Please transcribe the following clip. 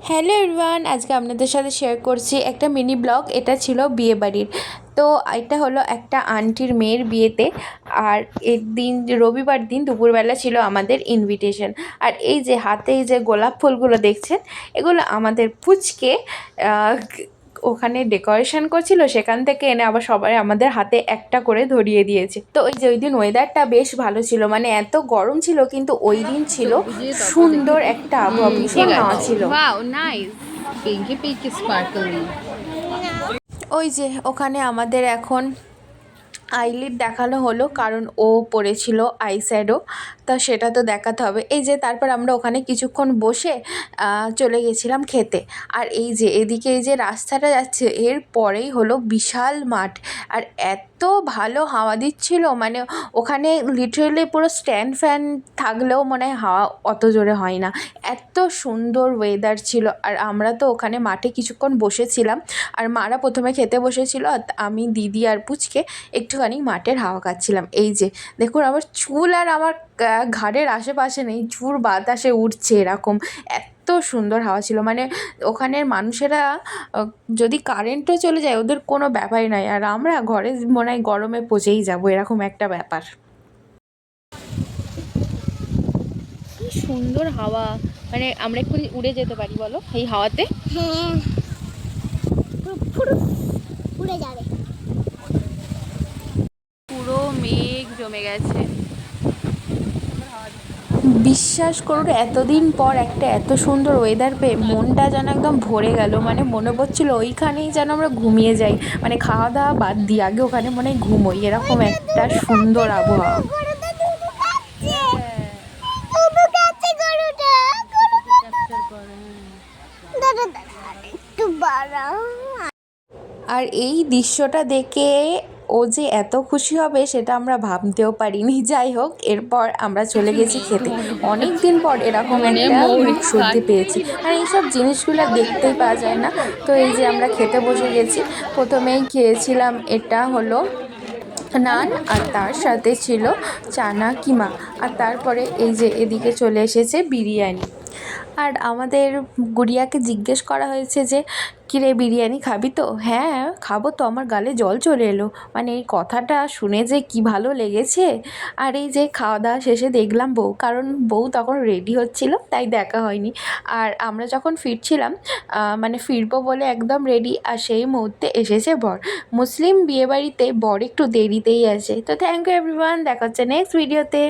Hello everyone, আজকে আপনাদের সাথে শেয়ার করছি একটা মিনি ব্লগ। এটা ছিল বিয়ে বাড়ির। তো এটা হলো একটা আন্টির মেয়ের বিয়েতে। আর এর দিন রবিবার দিন দুপুরবেলা ছিল আমাদের ইনভিটেশন। আর এই যে হাতে এই যে গোলাপ ফুলগুলো দেখছেন, এগুলো আমাদের পুচকে ওখানে ডেকোরেশন করছিল, সেখান থেকে এনে আবার সবাই আমাদের হাতে একটা করে ধরিয়ে দিয়েছে। তো ওই যে ওই দিন ওয়েদারটা বেশ ভালো ছিল, মানে এত গরম ছিল কিন্তু ওই দিন ছিল সুন্দর একটা আবহাওয়া, ভীষণ হাওয়া ছিল। Wow, nice. Pinky sparkly. ওই যে ওখানে আমাদের এখন আইলিড দেখানো হলো, কারণ ও পড়েছিল আইশ্যাডো, তা সেটা তো দেখাতে হবে। এই যে তারপর আমরা ওখানে কিছুক্ষণ বসে চলে গেছিলাম খেতে। আর এই যে এদিকে এই যে রাস্তাটা যাচ্ছে, এর পরেই হলো বিশাল মাঠ। আর এত ভালো হাওয়া দিচ্ছিল, মানে ওখানে লিটারেলি পুরো স্ট্যান্ড ফ্যান থাকলেও মনে হয় হাওয়া অত জোরে হয় না, এত সুন্দর ওয়েদার ছিল। আর আমরা তো ওখানে মাঠে কিছুক্ষণ বসেছিলাম। আর মারা প্রথমে খেতে বসেছিল, আর আমি, দিদি আর পুচকে একটুখানি মাঠের হাওয়া খাচ্ছিলাম। এই যে দেখুন, আমার চুল আর আমার ঘাড়ের আশেপাশে নেই, চুল বাতাসে উঠছে এরকম, এত সুন্দর হাওয়া ছিল। মানে ওখানের মানুষেরা যদি কারেন্টও চলে যায় ওদের কোনো ব্যাপারই নয়, আর আমরা ঘরে মনে হয় গরমে পচেই যাবো, এরকম একটা ব্যাপার। কি সুন্দর হাওয়া, মানে আমরা একটু উড়ে যেতে পারি বলো এই হাওয়াতে। হ্যাঁ, উড়ে যাবে। পুরো মেঘ জমে গেছে। বিশ্বাস করুন, এতদিন পর একটা এত সুন্দর ওয়েদার পেয়ে মনটা যেন একদম ভরে গেল। মানে মনে পড়ছিল ওইখানেই যেন আমরা ঘুমিয়ে যাই, মানে খাওয়া দাওয়া বাদ দিয়ে আগে ওখানে মনে হয় ঘুমোই, এরকম একটা সুন্দর আবহাওয়া। আর এই দৃশ্যটা দেখে ও যে এত খুশি হবে সেটা আমরা ভাবতেও পারিনি। যাই হোক, এরপর আমরা চলে গেছি খেতে। অনেক দিন পর এরকম একটা মুখ সত্যি পেয়েছি, আর এইসব জিনিসগুলো দেখতেই পাওয়া যায় না। তো এই যে আমরা খেতে বসে গেছি। প্রথমেই খেয়েছিলাম, এটা হলো নান, আর তার সাথে ছিল চানা কিমা। আর তারপরে এই যে এদিকে চলে এসেছে বিরিয়ানি। আর আমাদের গুড়িয়াকে জিজ্ঞেস করা হয়েছে যে, কিরে বিরিয়ানি খাবি তো? হ্যাঁ খাবো তো, আমার গালে জল চলে এলো, মানে এই কথাটা শুনে যে কি ভালো লেগেছে। আর এই যে খাওয়া দাওয়া শেষে দেখলাম বউ, কারণ বউ তখন রেডি হচ্ছিল, তাই দেখা হয়নি। আর আমরা যখন ফিরছিলাম, মানে ফিরবো বলে একদম রেডি, আর সেই মুহূর্তে এসেছে বর। মুসলিম বিয়েবাড়িতে বর একটু দেরিতেই আসে। তো থ্যাংক ইউ এভরিওয়ান, দেখা হচ্ছে নেক্সট ভিডিওতে।